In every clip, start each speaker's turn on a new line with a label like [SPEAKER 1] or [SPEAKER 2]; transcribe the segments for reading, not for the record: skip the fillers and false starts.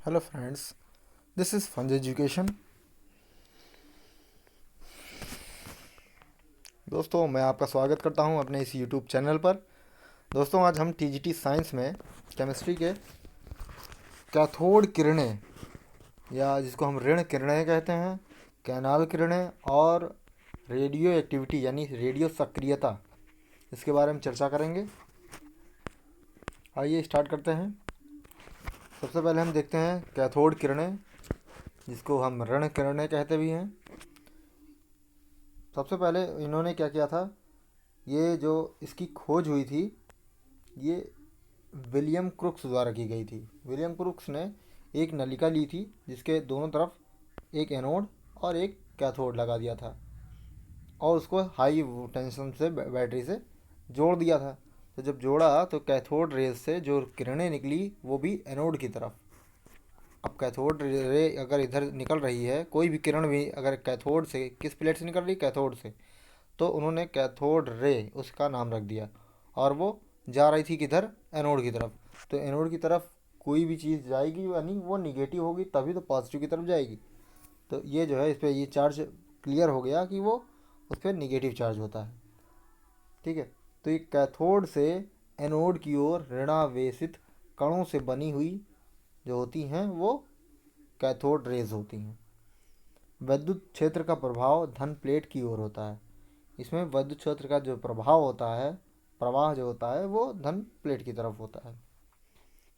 [SPEAKER 1] Hello friends, this is Funz Education. दोस्तों, मैं आपका स्वागत करता हूं अपने इस यूट्यूब चैनल पर। दोस्तों, आज हम टीजीटी साइंस में केमिस्ट्री के कैथोड किरणें या जिसको हम ऋण किरणें कहते हैं, कैनाल किरणें और रेडियो एक्टिविटी यानी रेडियो सक्रियता, इसके बारे में चर्चा करेंगे। आइए स्टार्ट करते हैं। सबसे पहले हम देखते हैं कैथोड किरणें, जिसको हम ऋण किरणें कहते भी हैं। सबसे पहले इन्होंने क्या किया था, ये जो इसकी खोज हुई थी, ये विलियम क्रुक्स द्वारा की गई थी। विलियम क्रुक्स ने एक नलिका ली थी जिसके दोनों तरफ एक एनोड और एक कैथोड लगा दिया था और उसको हाई टेंशन से बैटरी से जोड़ दिया था। तो जब जोड़ा तो कैथोड रेज से जो किरणें निकली वो भी एनोड की तरफ। अब कैथोड रे अगर इधर निकल रही है, कोई भी किरण भी अगर कैथोड से, किस प्लेट से निकल रही, कैथोड से, तो उन्होंने कैथोड रे उसका नाम रख दिया और वो जा रही थी किधर, एनोड की तरफ। तो एनोड की तरफ कोई भी चीज़ जाएगी यानी वो निगेटिव होगी, तभी तो पॉजिटिव की तरफ जाएगी। तो ये जो है, इस पर ये चार्ज क्लियर हो गया कि वो उस पर निगेटिव चार्ज होता है। ठीक है। तो ये कैथोड से एनोड की ओर ऋणावेशित कणों से बनी हुई जो होती हैं वो कैथोड रेज होती हैं। विद्युत क्षेत्र का प्रभाव धन प्लेट की ओर होता है। इसमें विद्युत क्षेत्र का जो प्रभाव होता है, प्रवाह जो होता है, वो धन प्लेट की तरफ होता है,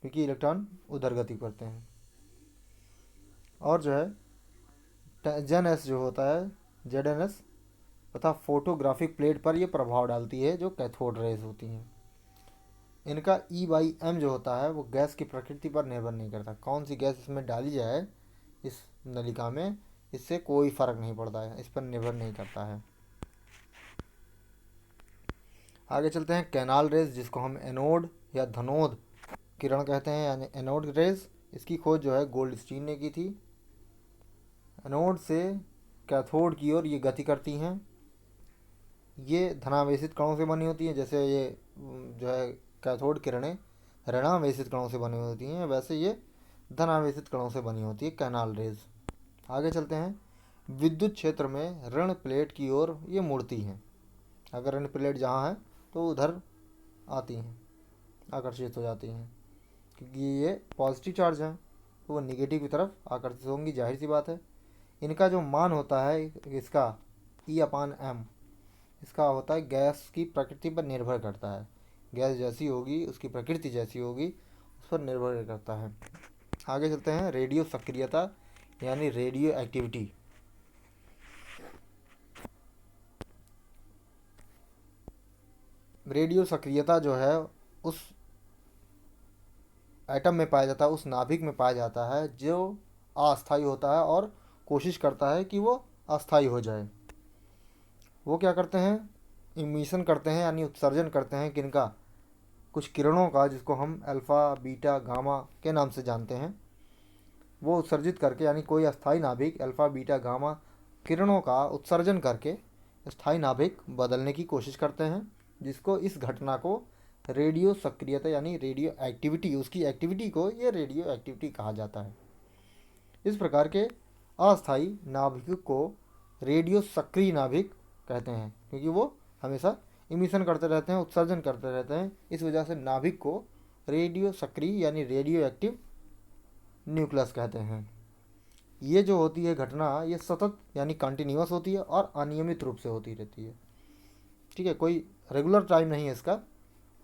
[SPEAKER 1] क्योंकि इलेक्ट्रॉन उधर गति करते हैं। और जो है जेन एस जो होता है, जेड एन एस, तथा फोटोग्राफिक प्लेट पर ये प्रभाव डालती है जो कैथोड रेज होती हैं। इनका ई बाई एम जो होता है वो गैस की प्रकृति पर निर्भर नहीं करता। कौन सी गैस इसमें डाली जाए इस नलिका में, इससे कोई फर्क नहीं पड़ता है, इस पर निर्भर नहीं करता है। आगे चलते हैं कैनाल रेज, जिसको हम एनोड या धनोद किरण कहते हैं, यानी एनोड रेज। इसकी खोज जो है गोल्डस्टीन ने की थी। एनोड से कैथोड की ओर ये गति करती हैं। ये धनावेशित कणों से बनी होती हैं, जैसे ये जो है कैथोड किरणें ऋणावेशित कणों से बनी होती हैं, वैसे ये धनावेशित कणों से बनी होती है कैनाल रेज। आगे चलते हैं। विद्युत क्षेत्र में ऋण प्लेट की ओर ये मुड़ती हैं। अगर ऋण प्लेट जहाँ है तो उधर आती हैं, आकर्षित हो जाती हैं, क्योंकि ये पॉजिटिव चार्ज हैं तो वो निगेटिव की तरफ आकर्षित होंगी, जाहिर सी बात है। इनका जो मान होता है इसका ई अपान एम, इसका होता है गैस की प्रकृति पर निर्भर करता है। गैस जैसी होगी, उसकी प्रकृति जैसी होगी, उस पर निर्भर करता है। आगे चलते हैं। रेडियो सक्रियता यानी रेडियो एक्टिविटी। रेडियो सक्रियता जो है उस एटम में पाया जाता है, उस नाभिक में पाया जाता है जो अस्थायी होता है और कोशिश करता है कि वो अस्थायी हो जाए। वो क्या करते हैं, इमिशन करते हैं यानी उत्सर्जन करते हैं किनका, कुछ किरणों का, जिसको हम अल्फ़ा बीटा गामा के नाम से जानते हैं। वो उत्सर्जित करके, यानी कोई अस्थायी नाभिक अल्फ़ा बीटा गामा किरणों का उत्सर्जन करके स्थायी नाभिक बदलने की कोशिश करते हैं, जिसको इस घटना को रेडियो सक्रियता यानी रेडियो एक्टिविटी, उसकी एक्टिविटी को ये रेडियो एक्टिविटी कहा जाता है। इस प्रकार के अस्थायी नाभिक को रेडियो सक्रिय नाभिक कहते हैं, क्योंकि वो हमेशा इमिशन करते रहते हैं, उत्सर्जन करते रहते हैं। इस वजह से नाभिक को रेडियो सक्रिय यानी रेडियो एक्टिव न्यूक्लियस कहते हैं। ये जो होती है घटना, ये सतत यानी कंटिन्यूस होती है और अनियमित रूप से होती रहती है। ठीक है, कोई रेगुलर टाइम नहीं है इसका,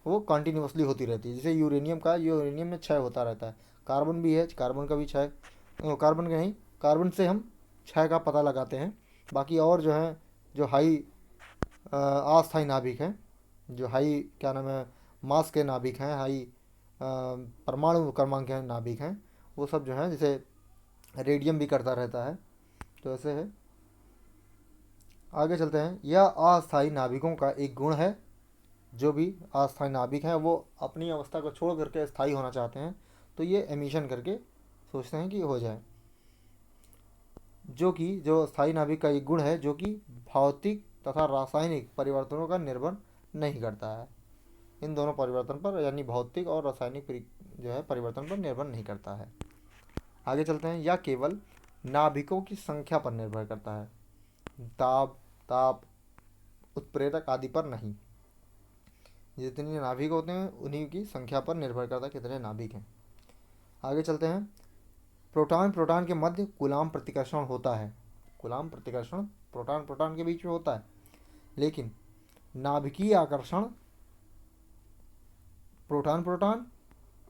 [SPEAKER 1] वो कंटिन्यूसली होती रहती है। जैसे यूरेनियम का, यूरेनियम में क्षय होता रहता है। कार्बन भी है, कार्बन का भी क्षय, कार्बन का नहीं, कार्बन से हम क्षय का पता लगाते हैं। बाकी और जो है, जो हाई अस्थायी नाभिक हैं, जो हाई क्या नाम है, मास के नाभिक हैं, हाई परमाणु क्रमांक के नाभिक हैं, वो सब जो है, जैसे रेडियम भी करता रहता है, तो ऐसे है। आगे चलते हैं। यह अस्थायी नाभिकों का एक गुण है। जो भी अस्थायी नाभिक हैं वो अपनी अवस्था को छोड़ करके स्थायी होना चाहते हैं, तो ये एमिशन करके सोचते हैं कि हो जाए। जो स्थायी नाभिक का एक गुण है, जो कि भौतिक तथा रासायनिक परिवर्तनों का निर्भर नहीं करता है। इन दोनों परिवर्तन पर, यानी भौतिक और रासायनिक जो है परिवर्तन पर निर्भर नहीं करता है। आगे चलते हैं। या केवल नाभिकों की संख्या पर निर्भर करता है, दाब, ताप, उत्प्रेरक आदि पर नहीं। जितने नाभिक होते हैं उन्हीं की संख्या पर निर्भर करता है कितने नाभिक हैं। आगे चलते हैं। प्रोटॉन प्रोटॉन के मध्य कूलाम प्रतिकर्षण होता है। कूलाम प्रतिकर्षण प्रोटॉन प्रोटॉन के बीच में होता है, लेकिन नाभिकीय आकर्षण प्रोटॉन प्रोटॉन,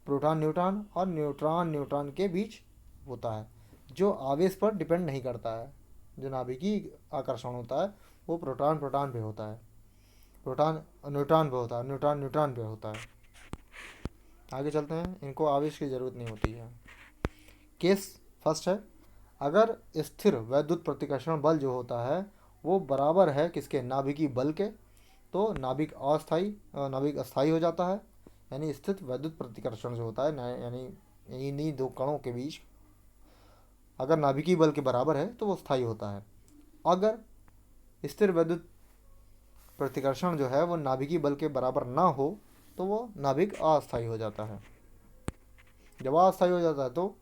[SPEAKER 1] प्रोटॉन न्यूट्रॉन और न्यूट्रॉन न्यूट्रॉन के बीच होता है, जो आवेश पर डिपेंड नहीं करता है। जो नाभिकीय आकर्षण होता है वो प्रोटॉन प्रोटॉन पे होता है, प्रोटॉन न्यूट्रॉन पे होता है, न्यूट्रॉन न्यूट्रॉन पे होता है। आगे चलते हैं। इनको आवेश की ज़रूरत नहीं होती है। केस फर्स्ट है, अगर स्थिर वैद्युत प्रतिकर्षण बल जो होता है वो बराबर है किसके, नाभिकीय बल के, तो नाभिक अस्थायी हो जाता है। यानी स्थित वैद्युत प्रतिकर्षण जो होता है यानी इन्हीं दो कणों के बीच अगर नाभिकीय बल के बराबर है तो वो स्थायी होता है। अगर स्थिर वैद्युत प्रतिकर्षण जो है वो नाभिकीय बल के बराबर ना हो तो वो नाभिक अस्थायी हो जाता है। जब अस्थायी हो जाता है तो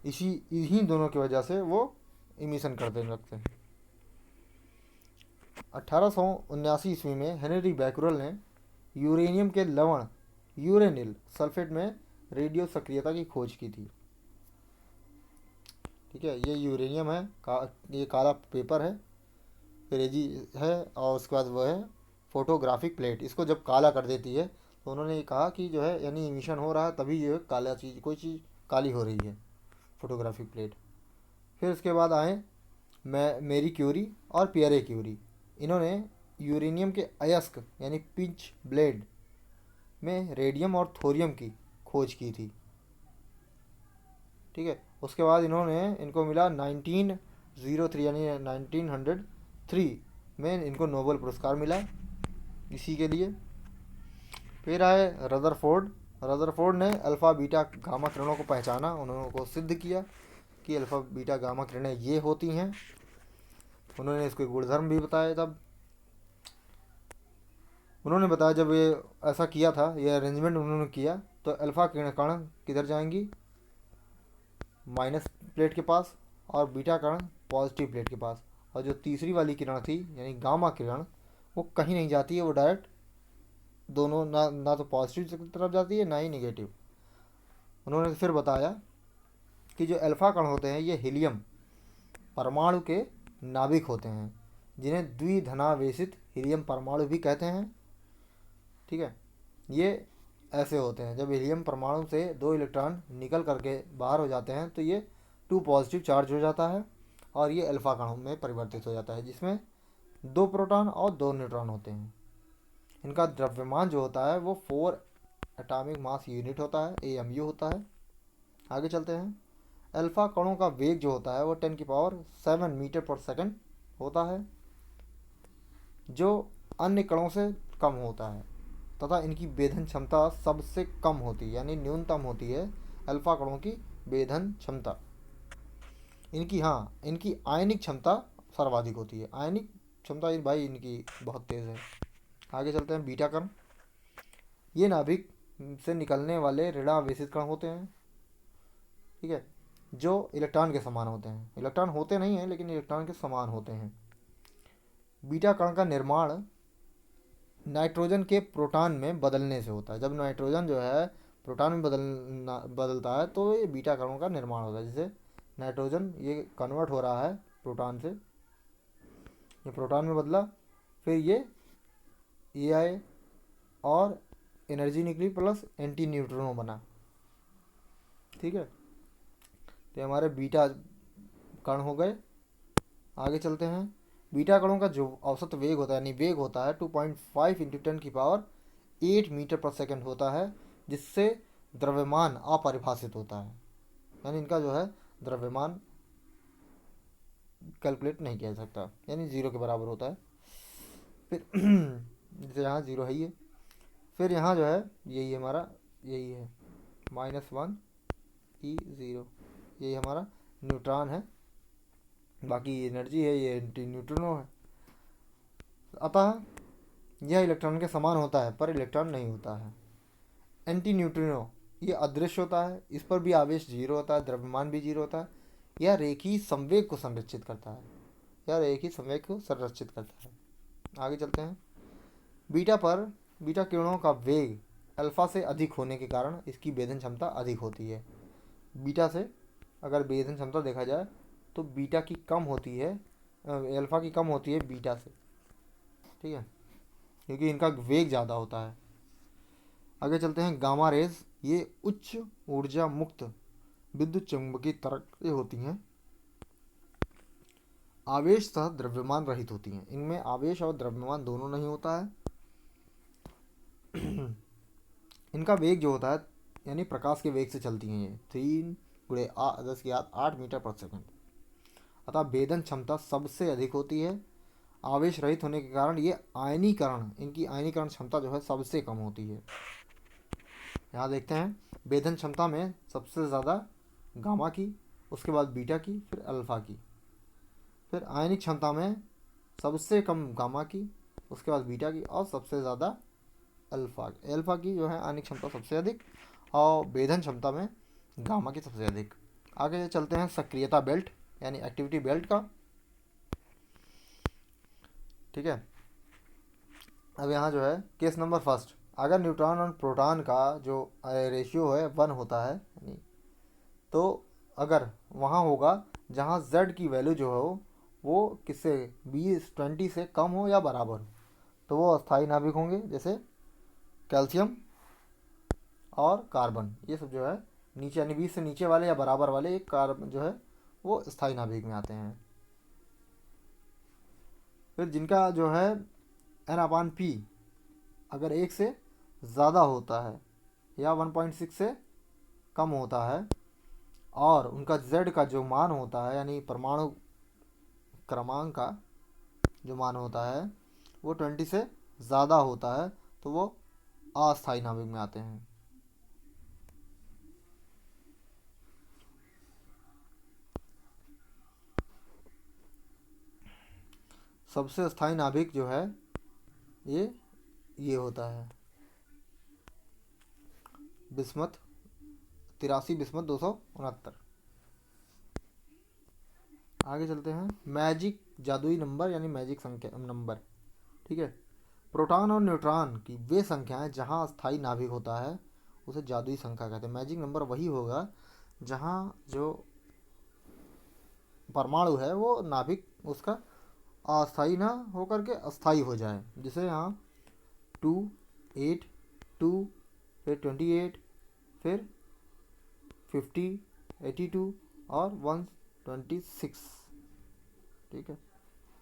[SPEAKER 1] इन्हीं दोनों की वजह से वो इमिशन करते लगते हैं। 1879 ईस्वी में हेनरी बैक्यूरेल ने यूरेनियम के लवण यूरेनिल सल्फेट में रेडियो सक्रियता की खोज की थी। ठीक है, ये यूरेनियम है, ये काला पेपर है, रेजी है, और उसके बाद वो है फोटोग्राफिक प्लेट। इसको जब काला कर देती है तो उन्होंने ये कहा कि जो है यानी इमिशन हो रहा है तभी ये काला चीज़, कोई चीज़ काली हो रही है, फोटोग्राफिक प्लेट। फिर उसके बाद आए मेरी क्यूरी और पियरे क्यूरी। इन्होंने यूरेनियम के अयस्क यानी पिंच ब्लेड में रेडियम और थोरियम की खोज की थी। ठीक है, उसके बाद इनको मिला 1903 यानी 1903 में इनको नोबेल पुरस्कार मिला इसी के लिए। फिर आए रदरफोर्ड। रदरफोर्ड ने अल्फ़ा बीटा गामा किरणों को पहचाना, उन्होंने को सिद्ध किया कि अल्फ़ा बीटा गामा किरणें ये होती हैं। उन्होंने इसके गुणधर्म भी बताए। तब उन्होंने बताया जब ये ऐसा किया था, ये अरेंजमेंट उन्होंने किया, तो अल्फ़ा कण किधर जाएंगी, माइनस प्लेट के पास, और बीटा कण पॉजिटिव प्लेट के पास। और जो तीसरी वाली किरण थी यानी गामा किरण, वो कहीं नहीं जाती है, वो डायरेक्ट दोनों ना तो पॉजिटिव की तरफ जाती है ना ही निगेटिव। उन्होंने फिर बताया कि जो अल्फ़ा कण होते हैं ये हीलियम परमाणु के नाभिक होते हैं, जिन्हें द्विधनावेशित हीलियम परमाणु भी कहते हैं। ठीक है, ये ऐसे होते हैं जब हीलियम परमाणु से 2 इलेक्ट्रॉन निकल करके बाहर हो जाते हैं तो ये 2 पॉजिटिव चार्ज हो जाता है और ये अल्फ़ा कणों में परिवर्तित हो जाता है, जिसमें 2 प्रोटॉन और 2 न्यूट्रॉन होते हैं। इनका द्रव्यमान जो होता है वो 4 एटॉमिक मास यूनिट होता है, AMU होता है। आगे चलते हैं। अल्फ़ा कणों का वेग जो होता है वो 10⁻7 मीटर पर सेकंड होता है, जो अन्य कणों से कम होता है, तथा इनकी वेधन क्षमता सबसे कम होती है, यानी न्यूनतम होती है अल्फ़ा कणों की वेधन क्षमता। इनकी आयनिक क्षमता सर्वाधिक होती है। आयनिक क्षमता भाई इनकी बहुत तेज़ है। आगे चलते हैं। बीटा कण, ये नाभिक से निकलने वाले ऋणावेशित कण होते हैं। ठीक है, जो इलेक्ट्रॉन के समान होते हैं, इलेक्ट्रॉन होते नहीं हैं लेकिन इलेक्ट्रॉन के समान होते हैं। बीटा कण का निर्माण नाइट्रोजन के प्रोटॉन में बदलने से होता है। जब नाइट्रोजन जो है प्रोटॉन में बदलता है तो ये बीटा कणों का निर्माण होता है। जैसे नाइट्रोजन ये कन्वर्ट हो रहा है प्रोटॉन से, ये प्रोटॉन में बदला, फिर ये आए और एनर्जी निकली प्लस एंटी न्यूट्रिनो बना। ठीक है, तो हमारे बीटा कण हो गए। आगे चलते हैं। बीटा कणों का जो औसत वेग होता है यानी वेग होता है 2.5 इंटू 10⁸ मीटर पर सेकंड होता है, जिससे द्रव्यमान अपरिभाषित होता है। यानी इनका जो है द्रव्यमान कैलकुलेट नहीं किया जा सकता, यानी 0 के बराबर होता है। फिर जैसे यहाँ 0 है ये, फिर यहाँ जो है यही हमारा यही है -1 E0, यही हमारा न्यूट्रॉन है, बाकी एनर्जी है ये एंटी न्यूट्रिनो है। अतः यह इलेक्ट्रॉन के समान होता है पर इलेक्ट्रॉन नहीं होता है। एंटी न्यूट्रिनो ये अदृश्य होता है, इस पर भी आवेश जीरो होता है, द्रव्यमान भी जीरो होता है। यह रेखीय संवेग को संरक्षित करता है, यह रेखीय संवेग को संरक्षित करता है। आगे चलते हैं। बीटा पर बीटा किरणों का वेग अल्फा से अधिक होने के कारण इसकी वेधन क्षमता अधिक होती है। बीटा से अगर वेधन क्षमता देखा जाए तो बीटा की कम होती है, अल्फा की कम होती है बीटा से, ठीक है, क्योंकि इनका वेग ज़्यादा होता है। आगे चलते हैं। गामा रेज ये उच्च ऊर्जा मुक्त विद्युत चुंबकीय तरंगें होती हैं, आवेश तथा द्रव्यमान रहित होती हैं। इनमें आवेश और द्रव्यमान दोनों नहीं होता है। इनका वेग जो होता है यानी प्रकाश के वेग से चलती हैं ये 3 × 10⁸ अतः वेदन क्षमता सबसे अधिक होती है। आवेश रहित होने के कारण ये आयनीकरण, इनकी आयनीकरण क्षमता जो है सबसे कम होती है। यहाँ देखते हैं वेदन क्षमता में सबसे ज़्यादा गामा की, उसके बाद बीटा की, फिर अल्फा की। फिर आयनिक क्षमता में सबसे कम गामा की, उसके बाद बीटा की, और सबसे ज़्यादा अल्फा की जो है आयनिक क्षमता सबसे अधिक, और वेधन क्षमता में गामा की सबसे अधिक। आगे चलते हैं सक्रियता बेल्ट यानी एक्टिविटी बेल्ट का, ठीक है। अब यहाँ जो है केस नंबर फर्स्ट, अगर न्यूट्रॉन और प्रोटॉन का जो रेशियो है 1 होता है, यानी तो अगर वहाँ होगा जहाँ z की वैल्यू जो हो वो किससे 20 से कम हो या बराबर हो, तो वो अस्थायी नाभिक होंगे। जैसे कैल्शियम और कार्बन, ये सब जो है नीचे यानी 20 से नीचे वाले या बराबर वाले एक कार्बन जो है वो स्थायी नाभिक में आते हैं। फिर जिनका जो है N/P अगर 1 से ज़्यादा होता है या 1.6 से कम होता है, और उनका Z का जो मान होता है यानी परमाणु क्रमांक का जो मान होता है वो 20 से ज़्यादा होता है, तो वो अस्थायी नाभिक में आते हैं। सबसे स्थायी नाभिक जो है ये होता है बिस्मथ 83 बिस्मथ 269। आगे चलते हैं। मैजिक जादुई नंबर यानी मैजिक संख्या नंबर, ठीक है। प्रोटॉन और न्यूट्रॉन की वे संख्याएं जहां स्थायी नाभिक होता है उसे जादुई संख्या कहते हैं। मैजिक नंबर वही होगा जहां जो परमाणु है वो नाभिक उसका अस्थायी ना होकर के अस्थायी हो जाए। जैसे यहाँ 2, 8, 2, फिर 28, फिर 50, 82 और 126, ठीक है।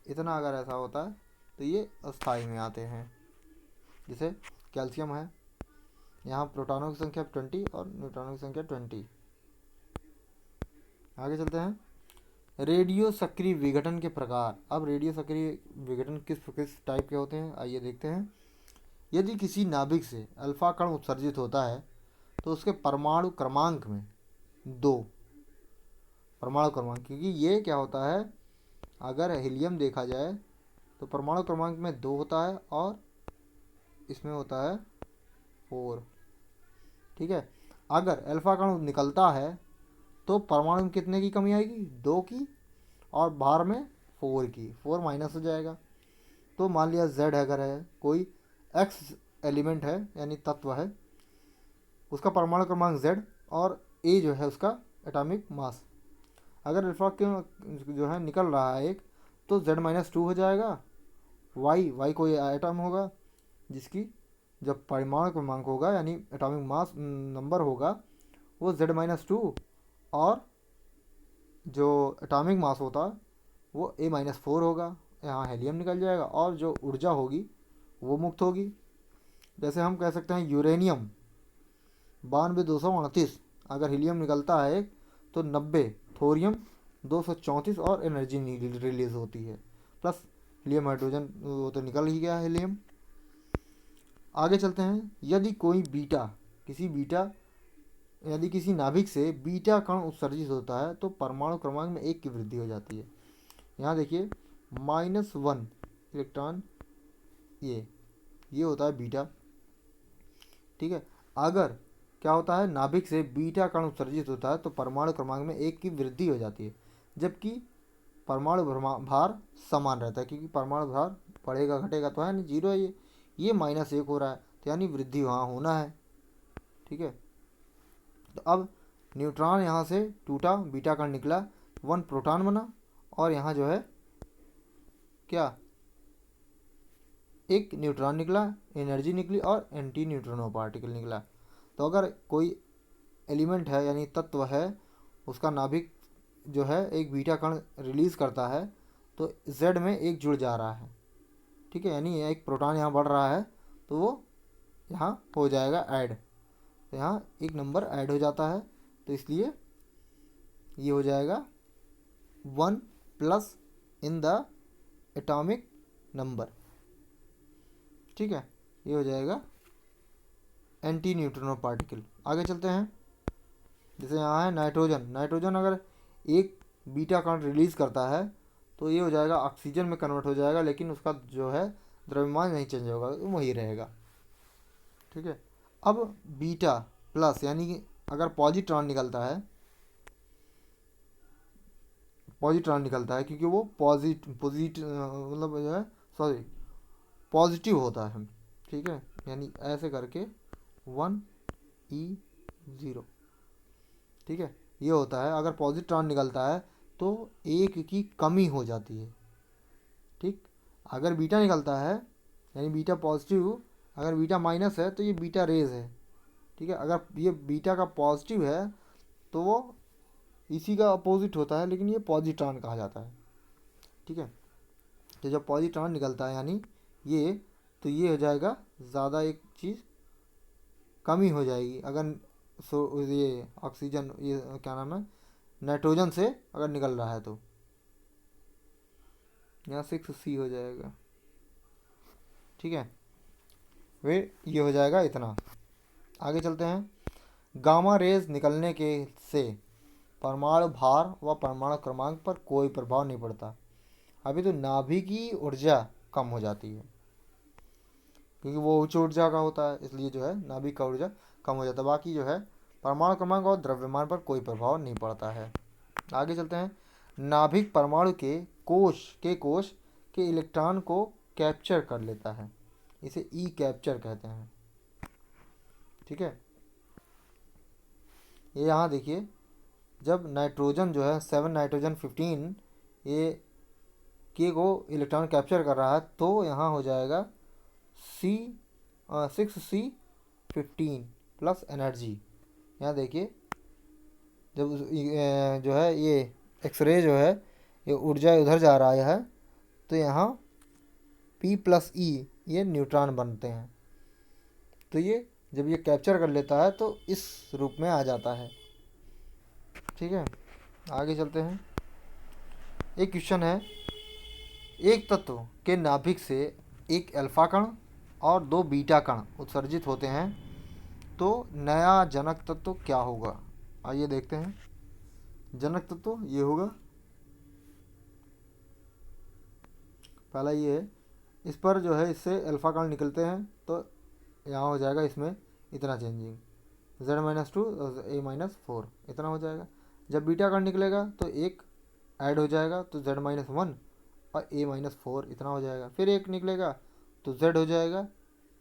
[SPEAKER 1] इतना अगर ऐसा होता है तो ये अस्थायी में आते हैं। जैसे कैल्शियम है, यहाँ प्रोटॉनों की संख्या 20 और न्यूट्रॉनों की संख्या 20। आगे चलते हैं। रेडियो सक्रिय विघटन के प्रकार। अब रेडियो सक्रिय विघटन किस किस टाइप के होते हैं आइए देखते हैं। यदि किसी नाभिक से अल्फा कण उत्सर्जित होता है तो उसके परमाणु क्रमांक में 2 परमाणु क्रमांक, क्योंकि ये क्या होता है अगर हीलियम देखा जाए तो परमाणु क्रमांक में 2 होता है और इसमें होता है 4, ठीक है। अगर अल्फा कण निकलता है तो परमाणु में कितने की कमी आएगी 2 की, और बाहर में 4 की, 4 माइनस हो जाएगा। तो मान लिया Z अगर है कोई X एलिमेंट है यानी तत्व है, उसका परमाणु क्रमांक Z और A जो है उसका एटॉमिक मास। अगर अल्फा के जो है निकल रहा है एक, तो Z-2 हो जाएगा। Y कोई एटम होगा जिसकी जब परमाणु क्रमांक होगा यानी एटॉमिक मास नंबर होगा वो Z-2, और जो एटॉमिक मास होता वो A-4 होगा। यहाँ हेलियम निकल जाएगा और जो ऊर्जा होगी वो मुक्त होगी। जैसे हम कह सकते हैं यूरेनियम 92,238, अगर हीलियम निकलता है एक तो 90, थोरियम 234 और एनर्जी रिलीज होती है, प्लस हीलियम हाइड्रोजन वो तो निकल ही गया हीलियम। आगे चलते हैं। यदि किसी नाभिक से बीटा कण उत्सर्जित होता है तो परमाणु क्रमांक में 1 की वृद्धि हो जाती है। यहाँ देखिए -1 इलेक्ट्रॉन, ये होता है बीटा, ठीक है। अगर क्या होता है, नाभिक से बीटा कण उत्सर्जित होता है तो परमाणु क्रमांक में 1 की वृद्धि हो जाती है, जबकि परमाणु भार समान रहता है, क्योंकि परमाणु भार बढ़ेगा घटेगा तो है नहीं, जीरो है ये -1 हो रहा है, तो यानी वृद्धि वहाँ होना है। ठीक है, तो अब न्यूट्रॉन यहाँ से टूटा, बीटा कण निकला, 1 प्रोटॉन बना, और यहाँ जो है क्या, एक न्यूट्रॉन निकला, एनर्जी निकली, और एंटी न्यूट्रिनो पार्टिकल निकला। तो अगर कोई एलिमेंट है यानी तत्व है, उसका नाभिक जो है एक बीटा कण रिलीज़ करता है, तो z में एक जुड़ जा रहा है। ठीक है, यानी एक प्रोटॉन यहाँ बढ़ रहा है तो वो यहाँ हो जाएगा ऐड, तो यहाँ एक नंबर ऐड हो जाता है, तो इसलिए ये हो जाएगा 1 plus in the atomic number. ठीक है, ये हो जाएगा एंटी न्यूट्रिनो पार्टिकल। आगे चलते हैं, जैसे यहाँ है नाइट्रोजन। नाइट्रोजन अगर एक बीटा कण रिलीज़ करता है तो ये हो जाएगा ऑक्सीजन में कन्वर्ट हो जाएगा, लेकिन उसका जो है द्रव्यमान नहीं चेंज होगा, वही रहेगा। ठीक है, अब बीटा प्लस यानी कि अगर पॉजिट्रॉन निकलता है क्योंकि वो मतलब जो है सॉरी पॉजिटिव होता है। ठीक है, यानी ऐसे करके 1e0। ठीक है, ये होता है, अगर पॉजिट्रॉन निकलता है तो 1 की कमी हो जाती है। ठीक, अगर बीटा निकलता है यानी बीटा पॉजिटिव, अगर बीटा माइनस है तो ये बीटा रेज है। ठीक है, अगर ये बीटा का पॉजिटिव है तो वो इसी का अपोजिट होता है, लेकिन ये पॉजिट्रॉन कहा जाता है। ठीक है, तो जब पॉजिट्रॉन निकलता है यानी ये, तो ये हो जाएगा ज़्यादा, एक चीज़ कमी हो जाएगी। अगर ये ऑक्सीजन, ये क्या नाम है, नाइट्रोजन से अगर निकल रहा है तो यहाँ 6C हो जाएगा। ठीक है, वे ये हो जाएगा इतना। आगे चलते हैं, गामा रेज निकलने के से परमाणु भार व परमाणु क्रमांक पर कोई प्रभाव नहीं पड़ता। अभी तो नाभिक की ऊर्जा कम हो जाती है, क्योंकि वो उच्च ऊर्जा का होता है, इसलिए जो है नाभिक का ऊर्जा कम हो जाता है। बाकी जो है परमाणु क्रमांक और द्रव्यमान पर कोई प्रभाव नहीं पड़ता है। आगे चलते हैं, नाभिक परमाणु के कोश के इलेक्ट्रॉन को कैप्चर कर लेता है, इसे ई कैप्चर कहते हैं। ठीक है, ये यहाँ देखिए, जब नाइट्रोजन जो है 7 नाइट्रोजन 15 ये के को इलेक्ट्रॉन कैप्चर कर रहा है, तो यहाँ हो जाएगा 6C15 प्लस एनर्जी। यहाँ देखिए, जब जो है ये एक्सरे जो है ये ऊर्जा उधर जा रहा है, तो यहाँ P+E ये न्यूट्रॉन बनते हैं, तो ये जब ये कैप्चर कर लेता है तो इस रूप में आ जाता है। ठीक है, आगे चलते हैं, एक क्वेश्चन है, एक तत्व के नाभिक से एक अल्फा कण और 2 बीटा कण उत्सर्जित होते हैं, तो नया जनक तत्व क्या होगा। आइए देखते हैं, जनक तत्व ये होगा, पहला ये है, इस पर जो है इससे अल्फा कण निकलते हैं, तो यहाँ हो जाएगा इसमें इतना चेंजिंग, Z-2 A-4 इतना हो जाएगा। जब बीटा कण निकलेगा तो एक ऐड हो जाएगा, तो Z-1 और A-4 इतना हो जाएगा। फिर एक निकलेगा तो Z हो जाएगा,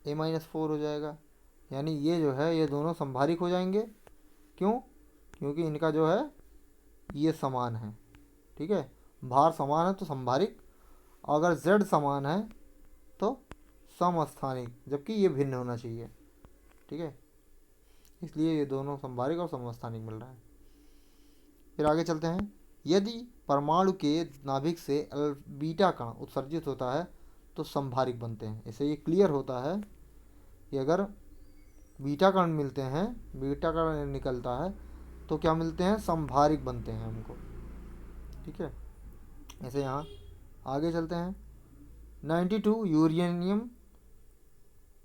[SPEAKER 1] A-4 हो जाएगा। यानी ये जो है ये दोनों संभारिक हो जाएंगे। क्यों? क्योंकि इनका जो है ये समान है। ठीक है, भार समान है तो संभारिक, अगर Z समान है तो समस्थानिक, जबकि ये भिन्न होना चाहिए। ठीक है, इसलिए ये दोनों संभारिक और समस्थानिक मिल रहा है। फिर आगे चलते हैं, यदि परमाणु के नाभिक से बीटा कण उत्सर्जित होता है तो संभारिक बनते हैं। इससे ये क्लियर होता है कि अगर बीटा कण मिलते हैं, बीटा कण निकलता है तो क्या मिलते हैं, संभारिक बनते हैं हमको। ठीक है, ऐसे यहाँ आगे चलते हैं, 92 यूरेनियम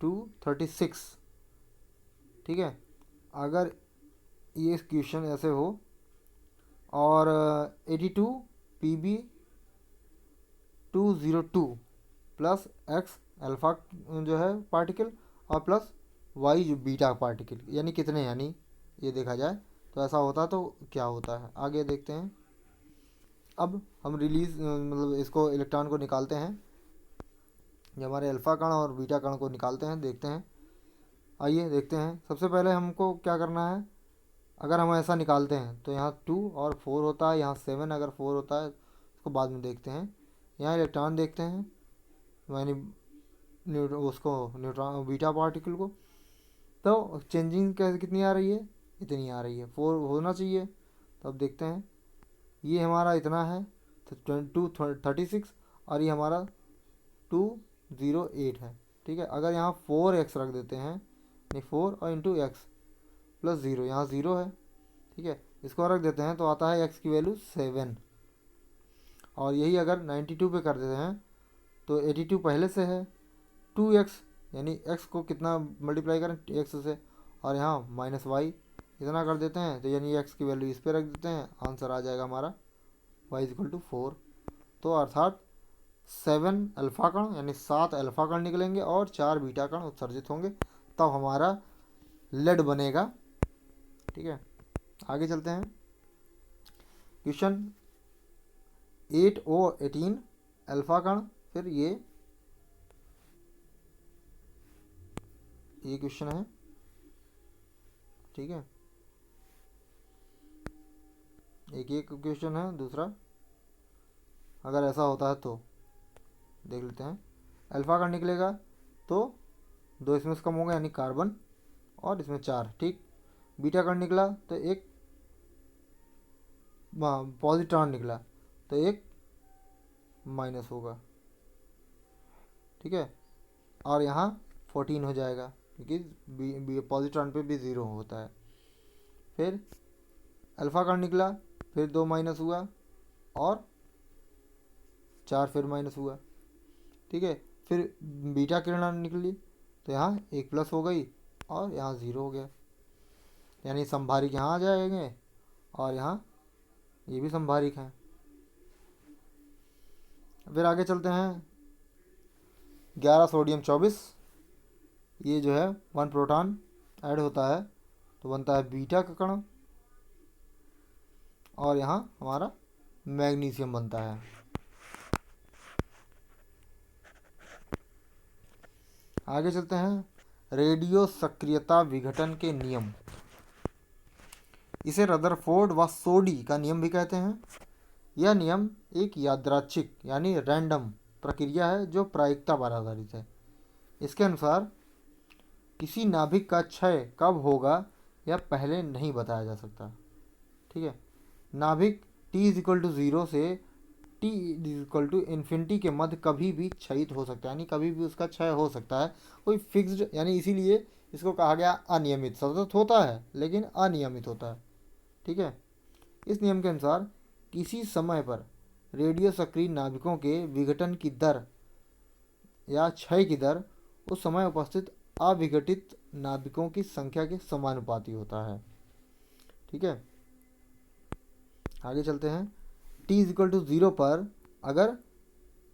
[SPEAKER 1] 236। ठीक है, अगर ये क्वेश्चन ऐसे हो और 82 Pb202 प्लस एक्स अल्फा जो है पार्टिकल और प्लस वाई जो बीटा पार्टिकल यानी कितने, यानी ये देखा जाए तो ऐसा होता तो क्या होता है, आगे देखते हैं। अब हम रिलीज मतलब इसको इलेक्ट्रॉन को निकालते हैं, जो हमारे अल्फा कण और बीटा कण को निकालते हैं, देखते हैं। आइए देखते हैं। सबसे पहले हमको क्या करना है, अगर हम ऐसा निकालते हैं तो यहाँ 2 और 4 होता है, यहाँ 7 अगर 4 होता है उसको बाद में देखते हैं। यहाँ इलेक्ट्रॉन देखते हैं, यानी उसको न्यूट्रॉन बीटा पार्टिकल को, तो चेंजिंग कैसे कितनी आ रही है, इतनी आ रही है, 4 होना चाहिए। तो अब देखते हैं, ये हमारा इतना है तो 236 और ये हमारा 208 है। ठीक है, अगर यहाँ 4x रख देते हैं, नहीं 4 और इंटू एक्स प्लस 0, यहाँ 0 है। ठीक है, इसको रख देते हैं तो आता है x की वैल्यू 7। और यही अगर 92 पे कर देते हैं तो 82 पहले से है, 2x यानी x को कितना मल्टीप्लाई करें x से, और यहाँ माइनस वाई इतना कर देते हैं, तो यानी x की वैल्यू इस पर रख देते हैं, आंसर आ जाएगा हमारा y इक्वल टू 4। तो अर्थात 7 अल्फा कण यानी 7 अल्फा कण निकलेंगे और 4 बीटा कण उत्सर्जित होंगे, तब हमारा लेड बनेगा। ठीक है, आगे चलते हैं। क्वेश्चन 8O18 अल्फा कण, फिर ये क्वेश्चन है। ठीक है, एक क्वेश्चन है, दूसरा अगर ऐसा होता है तो देख लेते हैं। अल्फा कण निकलेगा तो 2 इसमें से कम होंगे यानी कार्बन, और इसमें 4। ठीक, बीटा कण निकला तो एक पॉजिट्रॉन निकला तो एक माइनस होगा। ठीक है, और यहाँ 14 हो जाएगा क्योंकि पॉजिट्रॉन पे भी 0 होता है। फिर अल्फा कण निकला, फिर 2 माइनस हुआ और 4 फिर माइनस हुआ। ठीक है, फिर बीटा किरण निकली तो यहाँ 1 प्लस हो गई और यहाँ 0 हो गया, यानी संभारिक यहाँ आ जाएंगे और यहाँ ये भी संभारिक हैं। फिर आगे चलते हैं। 11 सोडियम 24, ये जो है 1 प्रोटॉन ऐड होता है तो बनता है बीटा का कण, और यहाँ हमारा मैग्नीशियम बनता है। आगे चलते हैं। रेडियो सक्रियता विघटन के नियम, इसे रदरफोर्ड व सोडी का नियम भी कहते हैं। यह नियम एक यादृच्छिक यानी रैंडम प्रक्रिया है जो प्रायिकता पर आधारित है। इसके अनुसार किसी नाभिक का क्षय कब होगा यह पहले नहीं बताया जा सकता। ठीक है, नाभिक t इज इक्वल टू 0 से t is equal to infinity के मध्य कभी भी क्षयित हो सकता है, यानी कभी भी उसका क्षय हो सकता है, कोई फिक्स्ड, यानी इसीलिए इसको कहा गया अनियमित। सतत होता है लेकिन अनियमित होता है। ठीक है, इस नियम के अनुसार किसी समय पर रेडियो सक्रिय नाभिकों के विघटन की दर या क्षय की दर उस समय उपस्थित अविघटित नाभिकों की संख्या के समानुपाती होता है। ठीक है, आगे चलते हैं। t इज इक्वल टू 0 पर अगर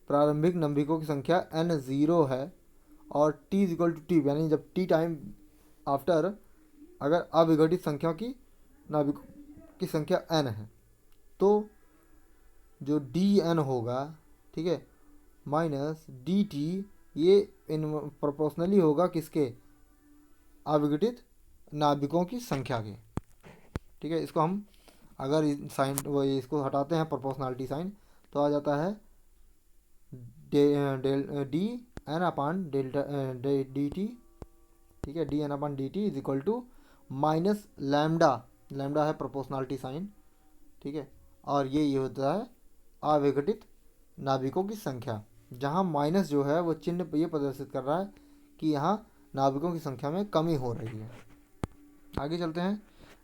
[SPEAKER 1] प्रारंभिक नाभिकों की संख्या n 0 है और t is equal to t यानी जब t टाइम आफ्टर अगर अविघटित संख्या की नाभिकों की संख्या n है तो जो dn होगा, ठीक है, माइनस dt, ये इन प्रोपोर्शनली होगा किसके, अविघटित नाभिकों की संख्या के। ठीक है, इसको हम अगर साइन वो इसको हटाते हैं प्रोपोर्शनलिटी साइन तो आ जाता है d n upon delta d t. ठीक है, d n upon d t is equal to minus lambda, lambda है प्रोपोर्शनलिटी साइन। ठीक है, और ये होता है अविघटित नाभिकों की संख्या, जहाँ माइनस जो है वो चिन्ह ये प्रदर्शित कर रहा है कि यहाँ नाभिकों की संख्या में कमी हो रही है। आगे चलते हैं।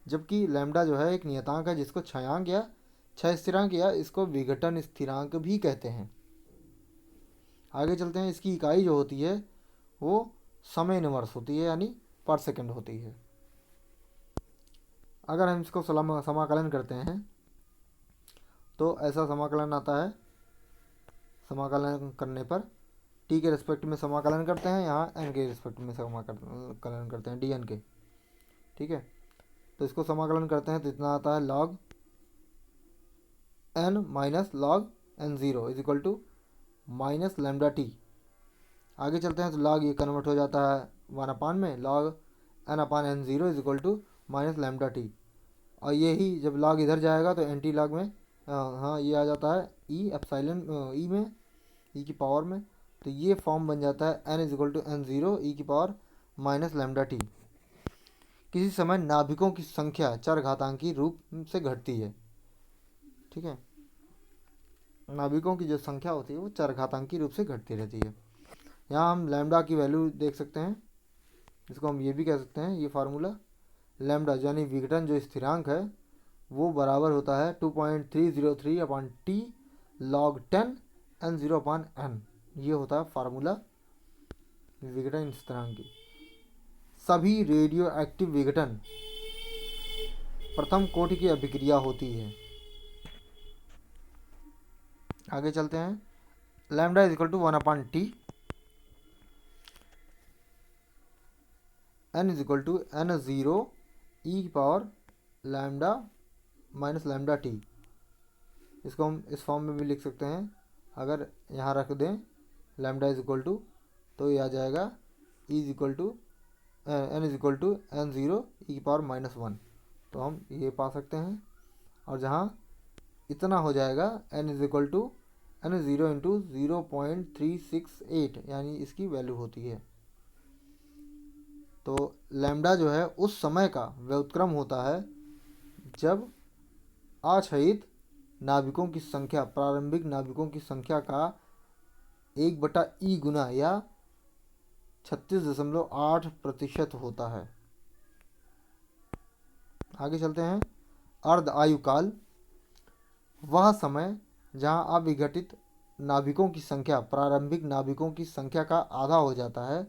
[SPEAKER 1] जबकि लैम्डा जो है एक नियतांक है जिसको क्षयांक या क्षय स्थिरांक या इसको विघटन स्थिरांक भी कहते हैं। आगे चलते हैं। इसकी इकाई जो होती है वो समय इनवर्स होती है यानी पर सेकंड होती है। अगर हम इसको समाकलन करते हैं तो ऐसा समाकलन आता है, समाकलन करने पर टी के रिस्पेक्ट में समाकलन करते हैं, यहाँ एन के रिस्पेक्ट में समाकलन करते हैं, डी एन के। ठीक है, तो इसको समाकलन करते हैं तो इतना आता है log n minus log n0 is equal to minus lambda t. आगे चलते हैं तो log ये कन्वर्ट हो जाता है 1 में, log n upon n0 is equal to minus lambda t. और यही जब log इधर जाएगा तो एंटी log में हाँ ये आ जाता है ई एप्सिलॉन ई में, ई की पावर में। तो ये फॉर्म बन जाता है n is equal to n0 e की पावर माइनस लैम्डा टी। किसी समय नाभिकों की संख्या चरघातांकी रूप से घटती है। ठीक है, नाभिकों की जो संख्या होती है वो चरघातांकी रूप से घटती रहती है। यहाँ हम लैम्डा की वैल्यू देख सकते हैं, इसको हम ये भी कह सकते हैं, ये फार्मूला लैम्डा यानी विघटन जो स्थिरांक है वो बराबर होता है 2.303 अपान टी log 10 n0 अपान n। ये होता है फार्मूला विघटन स्थिरांक की। सभी रेडियो एक्टिव विघटन प्रथम कोटि की अभिक्रिया होती है। आगे चलते हैं, lambda is equal to 1 upon t, n is equal to n0 e की power lambda minus lambda t. इसको हम इस फॉर्म में भी लिख सकते हैं, अगर यहाँ रख दें लैम्डा इज इक्वल टू तो ये आ जाएगा e is equal to n is equal to n0 e की पावर -1। तो हम ये पा सकते हैं, और जहाँ इतना हो जाएगा n is equal to n0 into 0.368 यानी इसकी वैल्यू होती है। तो लैम्डा जो है उस समय का व्युत्क्रम होता है जब अक्षयित नाभिकों की संख्या प्रारंभिक नाभिकों की संख्या का 1/e गुना या 36.8% होता है। आगे चलते हैं, अर्ध आयु काल वह समय जहां अविघटित नाभिकों की संख्या प्रारंभिक नाभिकों की संख्या का आधा हो जाता है,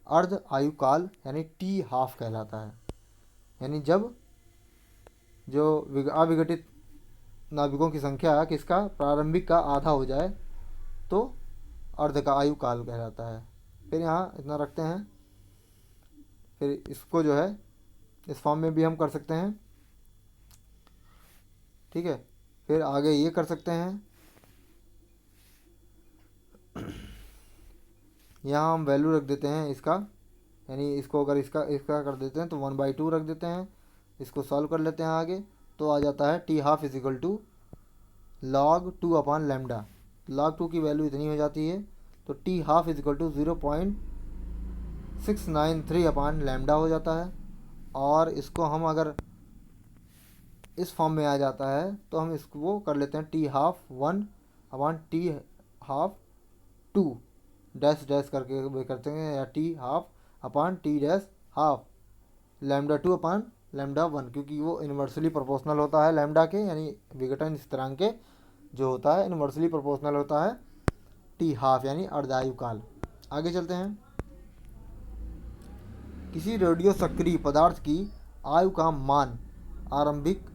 [SPEAKER 1] अर्ध आयु काल यानी टी हाफ कहलाता है। यानी जब जो अविघटित नाभिकों की संख्या किसका प्रारंभिक का आधा हो जाए तो अर्ध का आयु काल कहलाता है। फिर यहाँ इतना रखते हैं, फिर इसको जो है इस फॉर्म में भी हम कर सकते हैं। ठीक है, फिर आगे ये कर सकते हैं, यहाँ हम वैल्यू रख देते हैं इसका, यानी इसको अगर इसका इसका कर देते हैं तो 1/2 रख देते हैं। इसको सॉल्व कर लेते हैं आगे, तो आ जाता है t half is equal to log 2 upon lambda. log 2 की वैल्यू इतनी हो जाती है, तो t half is equal to 0.693 upon lambda हो जाता है। और इसको हम अगर इस फॉर्म में आ जाता है तो हम इसको वो कर लेते हैं t half 1 upon T half 2 dash dash करके वे करते हैं, या टी हाफ अपान T dash half lambda 2 upon lambda 1, क्योंकि वो इन्वर्सली प्रोपोर्शनल होता है लैम्डा के, यानी विघटन स्थिरांक के जो होता है इन्वर्सली प्रोपोर्शनल होता है टी हाफ यानी अर्धायु काल। आगे चलते हैं, किसी रेडियो सक्रिय पदार्थ की आयु का मान आरंभिक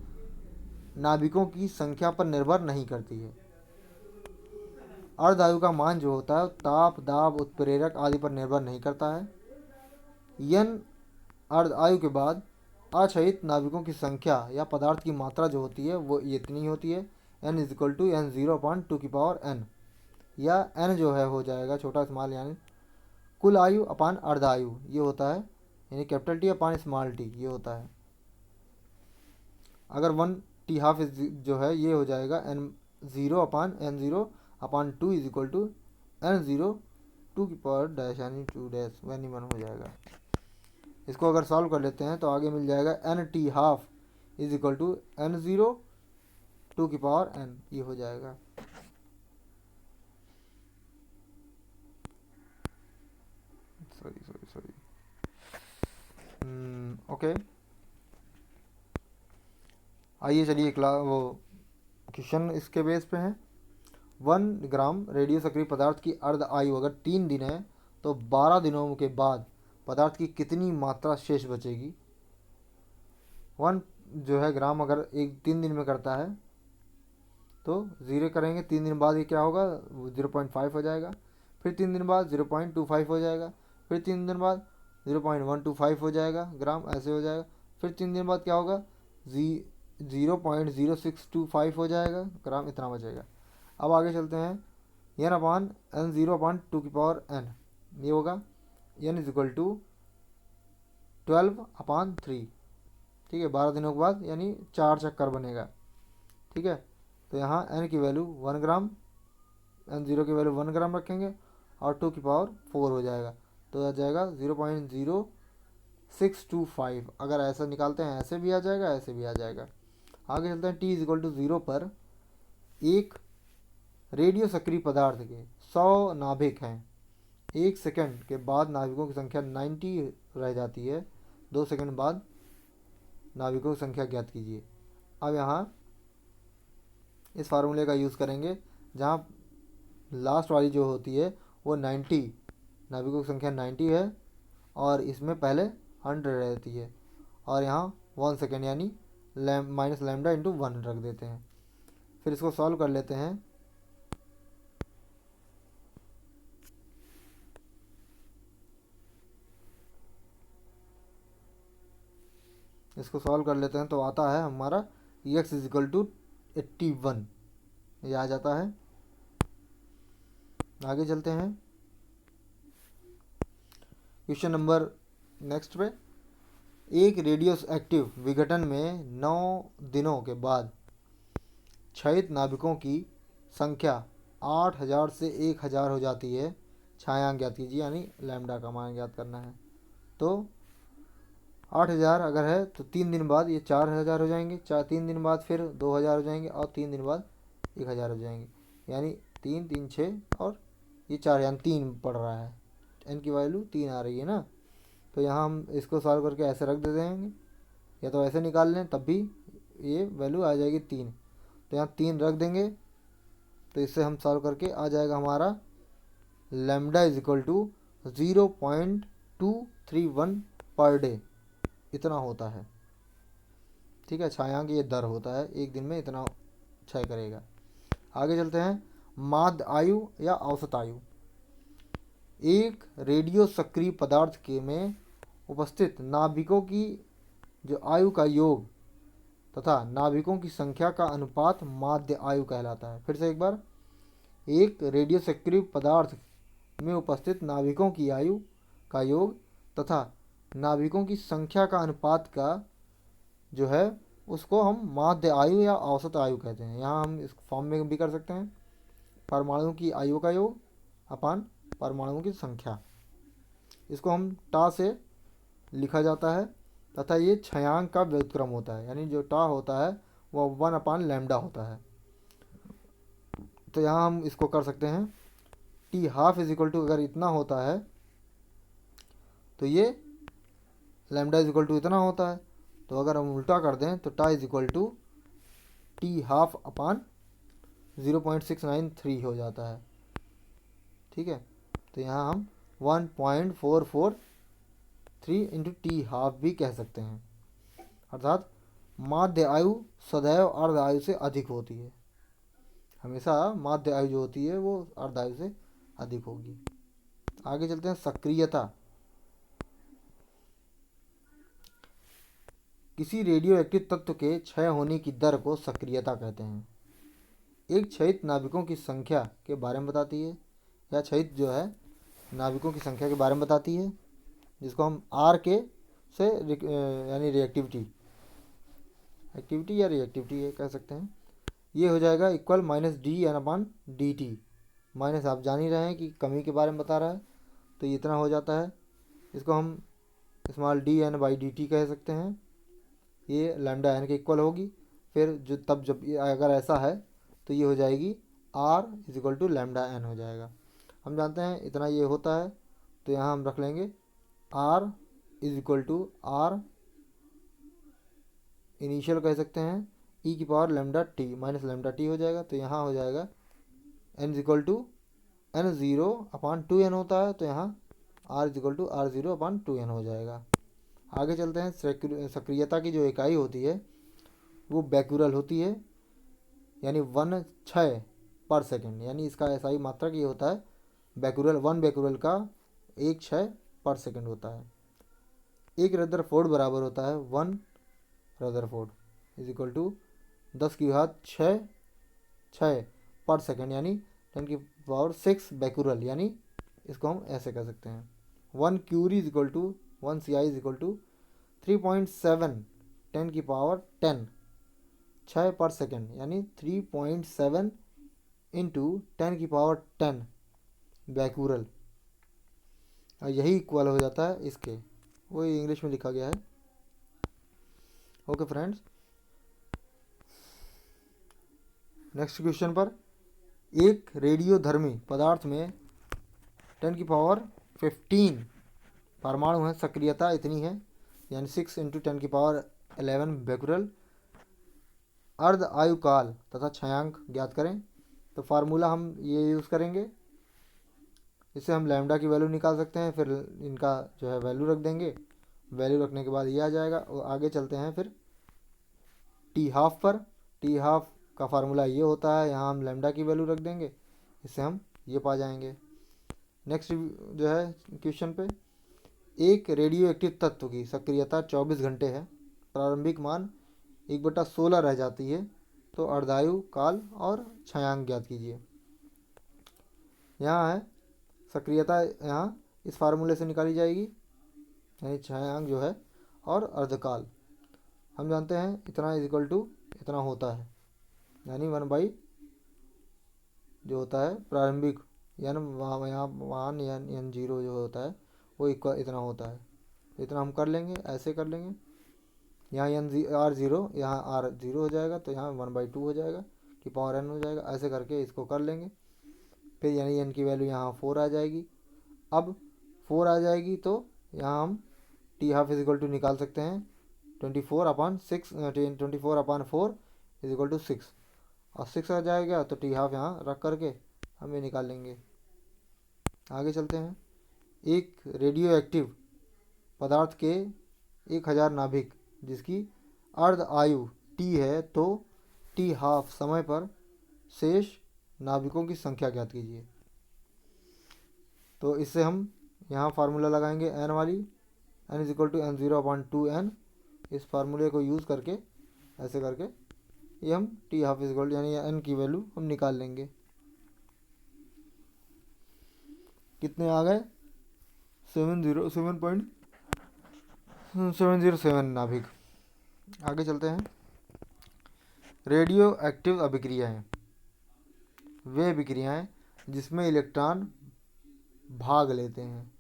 [SPEAKER 1] नाभिकों की संख्या पर निर्भर नहीं करती है। अर्धायु का मान जो होता है ताप दाब उत्प्रेरक आदि पर निर्भर नहीं करता है। यन अर्ध आयु के बाद अक्षयित नाभिकों की संख्या या पदार्थ की मात्रा जो होती है वो इतनी होती है, n is equal to n0 upon 2 की पावर n, या n जो है हो जाएगा छोटा स्मॉल यानी कुल आयु अपान अर्धायु ये होता है, यानी capital T upon small T ये होता है। अगर 1 टी हाफ जो है ये हो जाएगा n0 upon n0 upon 2 is equal to n0 2 की पावर डैश यानी 2 डैश 1 हो जाएगा। इसको अगर सॉल्व कर लेते हैं तो आगे मिल जाएगा n t half is equal to n0 2 की पावर n ये हो जाएगा। सॉरी ओके, आइए चलिए वो क्वेश्चन इसके बेस पे है। 1 ग्राम रेडियो सक्रिय पदार्थ की अर्ध आयु अगर 3 दिन है तो 12 दिनों के बाद पदार्थ की कितनी मात्रा शेष बचेगी। 1 जो है ग्राम अगर 3 दिन में करता है तो 0 करेंगे, 3 दिन बाद ये क्या होगा 0.5 हो जाएगा। फिर 3 दिन बाद 0.25 हो जाएगा, फिर 3 दिन बाद 0.125 हो जाएगा ग्राम, ऐसे हो जाएगा। फिर 3 दिन बाद क्या होगा, 0.0625 हो जाएगा ग्राम, इतना बचेगा। अब आगे चलते हैं, एन अपान एन 0/2 n, ये होगा n इज इक्वल टू 12/3। ठीक है, 12 दिनों के बाद यानी 4 चक्कर बनेगा। ठीक है, तो यहाँ n की वैल्यू 1 ग्राम, n0 की वैल्यू 1 ग्राम रखेंगे और 2 की पावर 4 हो जाएगा, तो आ जाएगा 0.0625। अगर ऐसा निकालते हैं ऐसे भी आ जाएगा, ऐसे भी आ जाएगा। आगे चलते हैं, t इज इक्वल टू 0 पर एक रेडियो सक्रिय पदार्थ के 100 नाभिक हैं। 1 सेकंड के बाद नाभिकों की संख्या 90 रह जाती है। 2 सेकंड बाद नाभिकों की संख्या ज्ञात कीजिए। अब यहाँ इस फार्मूले का यूज़ करेंगे, जहाँ लास्ट वाली जो होती है वो 90, नाभिकों की संख्या 90 है और इसमें पहले 100 रहती है, और यहाँ 1 सेकेंड यानी माइनस लैम्डा इंटू 1 रख देते हैं। फिर इसको सॉल्व कर लेते हैं। इसको सॉल्व कर लेते हैं तो आता है हमारा x इज इक्वल टू 81, ये आ जाता है। आगे चलते हैं क्वेश्चन नंबर नेक्स्ट पे। एक रेडियो एक्टिव विघटन में 9 दिनों के बाद क्षयित नाभिकों की संख्या 8000 से 1000 हो जाती है। छायांक ज्ञात कीजिए, यानी लैम्डा का मान ज्ञात करना है। तो 8000 अगर है तो 3 दिन बाद ये 4000 हो जाएंगे, 3 दिन बाद फिर 2000 हो जाएंगे और 3 दिन बाद 1000 हो जाएंगे, यानी 3 3 6 और ये 4, यानी 3 पड़ रहा है। एन की वैल्यू 3 आ रही है ना, तो यहाँ हम इसको सॉल्व करके ऐसे रख दे देंगे, या तो ऐसे निकाल लें तब भी ये वैल्यू आ जाएगी 3। तो यहाँ 3 रख देंगे, तो इससे हम सॉल्व करके आ जाएगा हमारा lambda is equal to 0.231 per day, इतना होता है। ठीक है, छायांक ये दर होता है, एक दिन में इतना क्षय करेगा। आगे चलते हैं, माध्य आयु या औसत आयु। एक रेडियो सक्रिय पदार्थ के में उपस्थित नाभिकों की जो आयु का योग तथा नाभिकों की संख्या का अनुपात माध्य आयु कहलाता है। फिर से एक बार, एक रेडियो सक्रिय पदार्थ में उपस्थित नाभिकों की आयु का योग तथा नाभिकों की संख्या का अनुपात का जो है उसको हम माध्य आयु या औसत आयु कहते हैं। यहाँ हम इस फॉर्म में भी कर सकते हैं, परमाणु की आयु का योग अपान परमाणुओं की संख्या। इसको हम टा से लिखा जाता है तथा ये छयांक का व्युत्क्रम होता है, यानी जो टा होता है वह 1 अपान लैम्डा होता है। तो यहाँ हम इसको कर सकते हैं, t half is equal to, अगर इतना होता है तो ये लैम्डा इज इक्वल टू इतना होता है। तो अगर हम उल्टा कर दें तो tau is equal to T half upon 0.693 हो जाता है। ठीक है, तो यहाँ हम 1.443 इंटू टी हाफ भी कह सकते हैं, अर्थात माध्य आयु सदैव अर्ध आयु से अधिक होती है। हमेशा माध्य आयु जो होती है वो अर्ध आयु से अधिक होगी। आगे चलते हैं, सक्रियता। किसी रेडियो एक्टिव तत्व के क्षय होने की दर को सक्रियता कहते हैं। एक क्षयित नाभिकों की संख्या के बारे में बताती है, या क्षयित जो है नाभिकों की संख्या के बारे में बताती है, जिसको हम आर के से यानी रिएक्टिविटी, एक्टिविटी या रिएक्टिविटी कह सकते हैं। ये हो जाएगा equal minus D n upon d T. Minus आप जान ही रहे हैं कि कमी के बारे में बता रहा है, तो ये इतना हो जाता है। इसको हम small d n by d t कह सकते हैं, ये लैम्डा एन के इक्वल होगी। फिर जो तब जब ये अगर ऐसा है तो ये हो जाएगी r is equal to lambda n हो जाएगा। हम जानते हैं इतना ये होता है, तो यहाँ हम रख लेंगे r is equal to r initial कह सकते हैं ई की power lambda t minus lambda t हो जाएगा। तो यहाँ हो जाएगा n is equal to n zero upon 2n होता है, तो यहाँ r is equal to r zero upon 2n हो जाएगा। आगे चलते हैं, सक्रियता की जो इकाई होती है वो बैक्यूरल होती है, यानी 1 क्षय पर सेकंड, यानी इसका ऐसा ही मात्रक ये होता है बैकुरल, 1 बैकुरल का 1/6 पर सेकंड होता है। 1 रदरफोर्ड बराबर होता है 1 रदरफोर्ड इज इक्वल टू 10⁶ पर सेकंड, यानी 10⁶ बैकुरल, यानी इसको हम ऐसे कर सकते हैं 1 curie is equal to 1 CI is equal to 3.7 10⁻10 6 पर सेकंड, यानी 3.7 इंटू 10⁻10 बैकुरल। और यही इक्वल हो जाता है इसके, वो इंग्लिश में लिखा गया है। ओके फ्रेंड्स, नेक्स्ट क्वेश्चन पर, एक रेडियोधर्मी पदार्थ में 10⁻15 परमाणु है, सक्रियता इतनी है, यानी 6 इंटू 10⁻11 बैकुरल। अर्ध आयुकाल तथा छायांक ज्ञात करें। तो फार्मूला हम ये यूज़ करेंगे, इससे हम लैम्डा की वैल्यू निकाल सकते हैं, फिर इनका जो है वैल्यू रख देंगे। वैल्यू रखने के बाद ये आ जाएगा। और आगे चलते हैं फिर टी हाफ पर। टी हाफ का फार्मूला ये होता है, यहाँ हम लैम्डा की वैल्यू रख देंगे, इससे हम ये पा जाएंगे। नेक्स्ट जो है क्वेश्चन पे, एक रेडियो एक्टिव तत्व की सक्रियता 24 घंटे है, प्रारंभिक मान 1/16 रह जाती है, तो अर्धायु काल और छायांक ज्ञात कीजिए। यहाँ है सक्रियता, यहाँ इस फार्मूले से निकाली जाएगी, यानी छायांक जो है और अर्धकाल हम जानते हैं इतना इज इक्वल टू इतना होता है, यानी 1 जो होता है प्रारंभिक यानी यहाँ 1 एन 0 जो होता है वो इक्वल इतना होता है। इतना हम कर लेंगे, ऐसे कर लेंगे, यहाँ R0 यहाँ R0 हो जाएगा, तो यहाँ 1/2 हो जाएगा कि पावर n हो जाएगा। ऐसे करके इसको कर लेंगे, फिर यानी n की वैल्यू यहाँ 4 आ जाएगी। अब 4 आ जाएगी तो यहाँ हम t half is equal to निकाल सकते हैं 24/4 इज इक्वल टू 6, और 6 आ जाएगा तो टी हाफ यहाँ रख करके हम ये निकाल लेंगे। आगे चलते हैं, एक रेडियो एक्टिव पदार्थ के 1000 नाभिक जिसकी अर्ध आयु टी है, तो टी हाफ समय पर शेष नाभिकों की संख्या ज्ञात कीजिए। तो इससे हम यहाँ फार्मूला लगाएंगे n वाली, n is equal to n0/2n। इस फार्मूले को यूज़ करके ऐसे करके ये हम टी हाफ इज इक्वल यानी n की वैल्यू हम निकाल लेंगे। कितने आ गए? 7.707 नाभिक। आगे चलते हैं, रेडियो एक्टिव अभिक्रियाएं वे अभिक्रियाएं जिसमें इलेक्ट्रॉन भाग लेते हैं।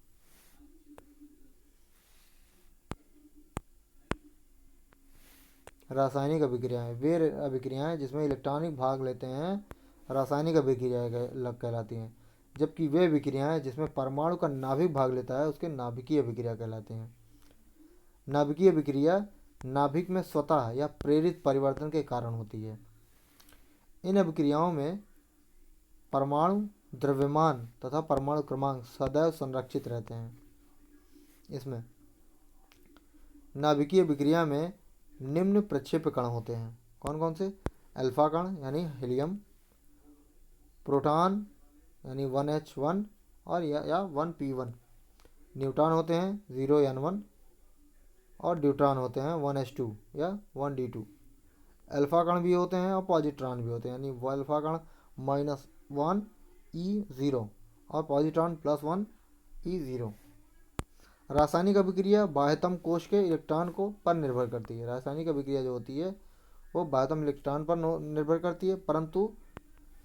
[SPEAKER 1] रासायनिक अभिक्रियाएं वे अभिक्रियाएं जिसमें इलेक्ट्रॉनिक भाग लेते हैं, रासायनिक अभिक्रियाएं कहलाती हैं। जबकि वे अभिक्रियाएं जिसमें परमाणु का नाभिक भाग लेता है उसके नाभिकीय अभिक्रिया कहलाते हैं। नाभिकीय अभिक्रिया नाभिक में स्वतः या प्रेरित परिवर्तन के कारण होती है। इन अभिक्रियाओं में परमाणु द्रव्यमान तथा परमाणु क्रमांक सदैव संरक्षित रहते हैं। इसमें नाभिकीय अभिक्रिया में निम्न प्रक्षेप्य कण होते हैं। कौन कौन से? अल्फा कण यानी हीलियम, प्रोटॉन यानी 1H1 और या 1P1, न्यूट्रॉन होते हैं 0N1 और ड्यूट्रॉन होते हैं 1H2 या 1D2। अल्फा कण भी होते हैं और पॉजिट्रॉन भी होते हैं, यानी वो अल्फा कण -1E0 और पॉजिट्रॉन +1E0। रासायनिक अभिक्रिया बाह्यतम कोश के इलेक्ट्रॉन को पर निर्भर करती है। रासायनिक अभिक्रिया जो होती है वो बाह्यतम इलेक्ट्रॉन पर निर्भर करती है, परंतु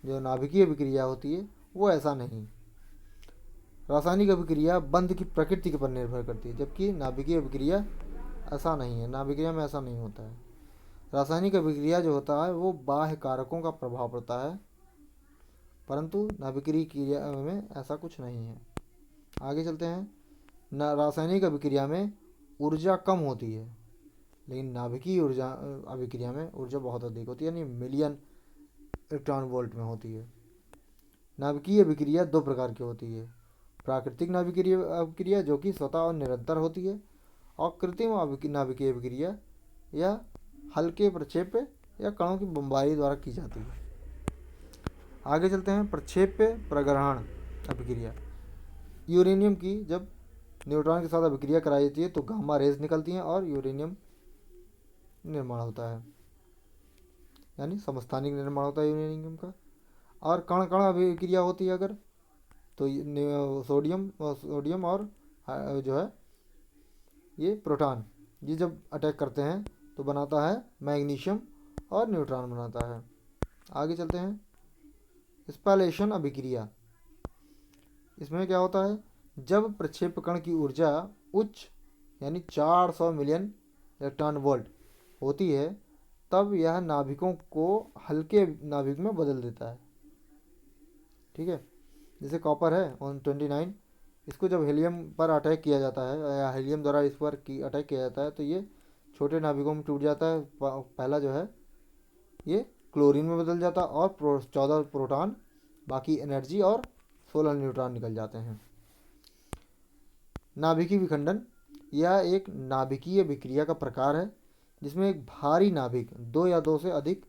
[SPEAKER 1] जो नाभिकीय अभिक्रिया होती है वो ऐसा नहीं। रासायनिक अभिक्रिया बंध की प्रकृति के पर निर्भर करती है, जबकि नाभिकीय अभिक्रिया ऐसा नहीं है। नाभिक्रिया में ऐसा नहीं होता है। रासायनिक अभिक्रिया जो होता है वो बाह्य कारकों का प्रभाव पड़ता है, परंतु नाभिकीय क्रिया में ऐसा कुछ नहीं है। आगे चलते हैं, रासायनिक अभिक्रिया में ऊर्जा कम होती है, लेकिन नाभिकीय ऊर्जा अभिक्रिया में ऊर्जा बहुत अधिक होती है, यानी मिलियन इलेक्ट्रॉन वोल्ट में होती है। नाभिकीय अभिक्रिया दो प्रकार की होती है, प्राकृतिक नाभिकीय अभिक्रिया जो कि स्वतः और निरंतर होती है, और कृत्रिम नाभिकीय अभिक्रिया या हल्के प्रक्षेप्य या कणों की बमबारी द्वारा की जाती है। आगे चलते हैं, प्रक्षेप्य प्रग्रहण अभिक्रिया। यूरेनियम की जब न्यूट्रॉन के साथ अभिक्रिया कराई जाती है तो गामा रेज निकलती हैं और यूरेनियम निर्माण होता है, यानी समस्थानिक निर्माण होता है यूरेनियम का। और कण कण अभिक्रिया होती है अगर, तो सोडियम और जो है ये प्रोटॉन, ये जब अटैक करते हैं तो बनाता है मैग्नीशियम और न्यूट्रॉन बनाता है। आगे चलते हैं, स्पैलेशन अभिक्रिया। इसमें क्या होता है, जब प्रक्षेप कण की ऊर्जा उच्च यानी 400 मिलियन इलेक्ट्रॉन वोल्ट होती है तब यह नाभिकों को हल्के नाभिक में बदल देता है। ठीक है, जैसे कॉपर है 129, इसको जब हीलियम पर अटैक किया जाता है या हीलियम द्वारा इस पर अटैक किया जाता है तो ये छोटे नाभिकों में टूट जाता है। पहला जो है ये क्लोरीन में बदल जाता है और 14 प्रोटॉन, बाकी एनर्जी और 16 न्यूट्रॉन निकल जाते हैं। नाभिकीय विखंडन, यह एक नाभिकीय विक्रिया का प्रकार है जिसमें एक भारी नाभिक दो या दो से अधिक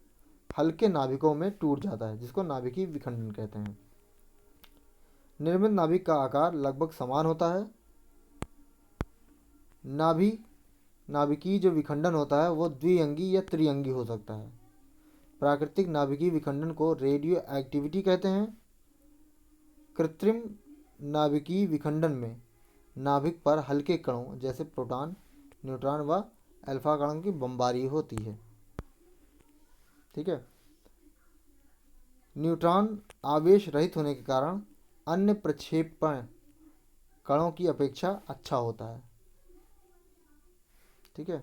[SPEAKER 1] हल्के नाभिकों में टूट जाता है, जिसको नाभिकीय विखंडन कहते हैं। निर्मित नाभिक का आकार लगभग समान होता है। नाभिकीय जो विखंडन होता है वो द्विअंगी या त्रिअंगी हो सकता है। प्राकृतिक नाभिकीय विखंडन को रेडियो एक्टिविटी कहते हैं। कृत्रिम नाभिकीय विखंडन में नाभिक पर हल्के कणों जैसे प्रोटॉन, न्यूट्रॉन व अल्फा कणों की बमबारी होती है। ठीक है, न्यूट्रॉन आवेश रहित होने के कारण अन्य प्रक्षेपण कणों की अपेक्षा अच्छा होता है। ठीक है,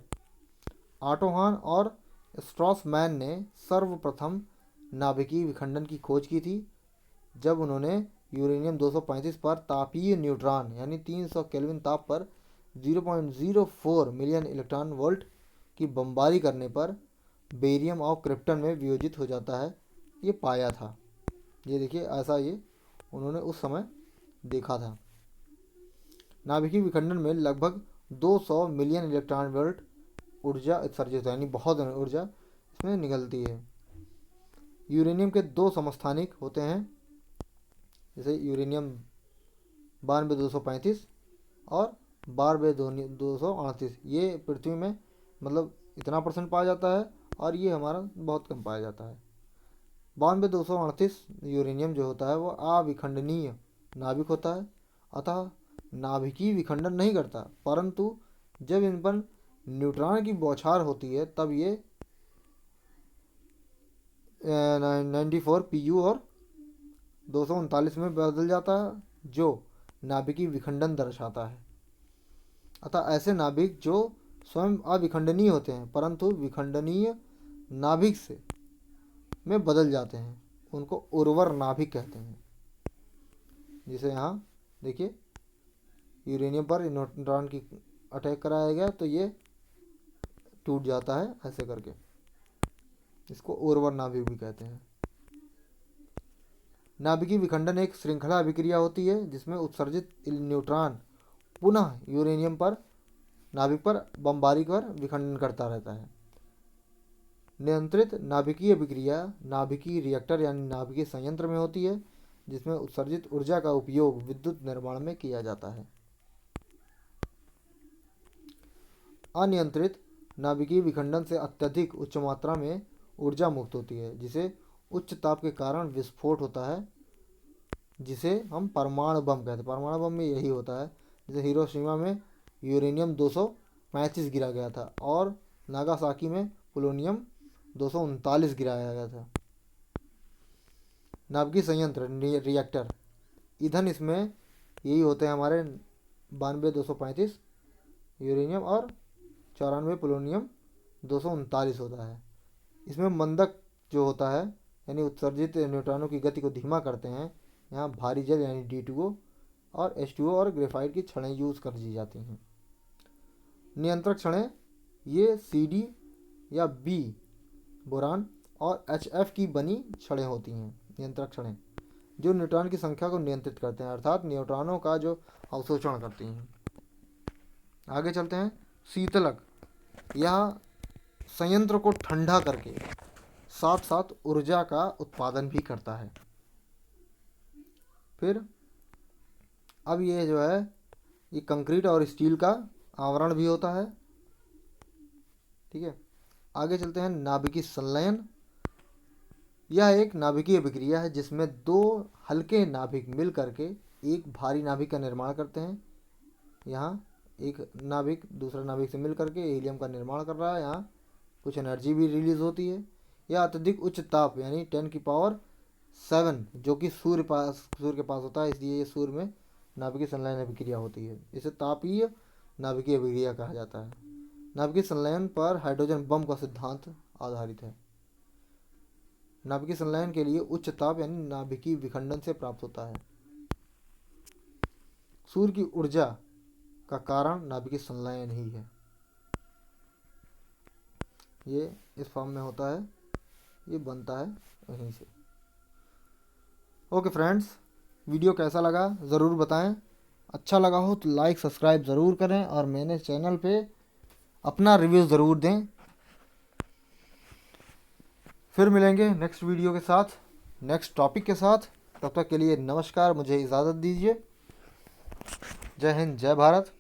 [SPEAKER 1] ऑटो हान और स्ट्रॉसमैन ने सर्वप्रथम नाभिकीय विखंडन की खोज की थी जब उन्होंने यूरेनियम 235 पर तापीय न्यूट्रॉन यानी 300 केल्विन ताप पर 0.04 मिलियन इलेक्ट्रॉन वोल्ट की बमबारी करने पर बेरियम और क्रिप्टन में वियोजित हो जाता है, ये पाया था। ये देखिए, ऐसा ये उन्होंने उस समय देखा था। नाभिकीय विखंडन में लगभग 200 मिलियन इलेक्ट्रॉन वोल्ट ऊर्जा उत्सर्जित होता है, यानी बहुत ऊर्जा इसमें निकलती है। यूरेनियम के दो समस्थानिक होते हैं, जैसे यूरेनियम 92-235 और 92-238। ये पृथ्वी में मतलब इतना % पाया जाता है और ये हमारा बहुत कम पाया जाता है। 92-238 यूरेनियम जो होता है वो अविखंडनीय नाभिक होता है, अतः नाभिकीय विखंडन नहीं करता, परंतु जब इन पर न्यूट्रॉन की बौछार होती है तब ये 94 PU और 239 में बदल जाता है, जो नाभिकीय विखंडन दर्शाता है। अतः ऐसे नाभिक जो स्वयं अविखंडनीय होते हैं परंतु विखंडनीय नाभिक से में बदल जाते हैं, उनको उर्वर नाभिक कहते हैं। जिसे यहाँ देखिए, यूरेनियम पर न्यूट्रॉन की अटैक कराया गया तो ये टूट जाता है ऐसे करके, इसको उर्वर नाभिक भी कहते हैं। नाभिकीय विखंडन एक श्रृंखला अभिक्रिया होती है जिसमें उत्सर्जित न्यूट्रॉन पुनः यूरेनियम पर नाभिक पर बमबारी कर विखंडन करता रहता है। नियंत्रित नाभिकीय अभिक्रिया नाभिकीय रिएक्टर यानी नाभिकीय संयंत्र में होती है जिसमें उत्सर्जित ऊर्जा का उपयोग विद्युत निर्माण में किया जाता है। अनियंत्रित नाभिकीय विखंडन से अत्यधिक उच्च मात्रा में ऊर्जा मुक्त होती है जिसे उच्च ताप के कारण विस्फोट होता है, जिसे हम परमाणु बम कहते हैं। परमाणु बम में यही होता है, जैसे हिरोशिमा में यूरेनियम 235 गिरा गया था और नागासाकी में पोलोनियम 239 गिराया गया था। नाभिकीय संयंत्र रिएक्टर ईंधन इसमें यही होते हैं हमारे 92-235 यूरेनियम और 94 पोलोनियम 239 होता है। इसमें मंदक जो होता है यानी उत्सर्जित न्यूट्रॉनों की गति को धीमा करते हैं। यहाँ भारी जल यानी D2O और H2O और ग्रेफाइट की छड़ें यूज़ कर दी जाती हैं। नियंत्रक छड़ें ये CD या B बोरान और HF की बनी छड़ें होती हैं। नियंत्रक छड़ें जो न्यूट्रॉन की संख्या को नियंत्रित करते हैं, अर्थात न्यूट्रॉनों का जो अवशोषण करती हैं। आगे चलते हैं, शीतलक यह संयंत्र को ठंडा करके साथ साथ ऊर्जा का उत्पादन भी करता है। फिर अब ये जो है ये कंक्रीट और स्टील का आवरण भी होता है। ठीक है, आगे चलते हैं। नाभिकीय संलयन, यह एक नाभिकीय अभिक्रिया है जिसमें दो हल्के नाभिक मिल करके एक भारी नाभिक का निर्माण करते हैं। यहाँ एक नाभिक दूसरा नाभिक से मिल करके हीलियम का निर्माण कर रहा है, यहाँ कुछ एनर्जी भी रिलीज होती है। यह अत्यधिक उच्च ताप यानी 10⁻7 जो कि सूर्य के पास होता है, इसलिए ये सूर्य में नाभिकीय संलयन अभिक्रिया होती है। इसे तापीय नाभिकीय अभिक्रिया कहा जाता है। नाभिकीय संलयन पर हाइड्रोजन बम का सिद्धांत आधारित है। नाभिकीय संलयन के लिए उच्च ताप यानी नाभिकीय विखंडन से प्राप्त होता है। सूर्य की ऊर्जा का कारण नाभिकीय संलयन ही है। ये इस फॉर्म में होता है, ये बनता है वहीं से। ओके फ्रेंड्स, वीडियो कैसा लगा ज़रूर बताएं। अच्छा लगा हो तो लाइक सब्सक्राइब ज़रूर करें और मेरे चैनल पे अपना रिव्यू ज़रूर दें। फिर मिलेंगे नेक्स्ट वीडियो के साथ, नेक्स्ट टॉपिक के साथ। तब तक के लिए नमस्कार, मुझे इजाज़त दीजिए। जय हिंद, जय भारत।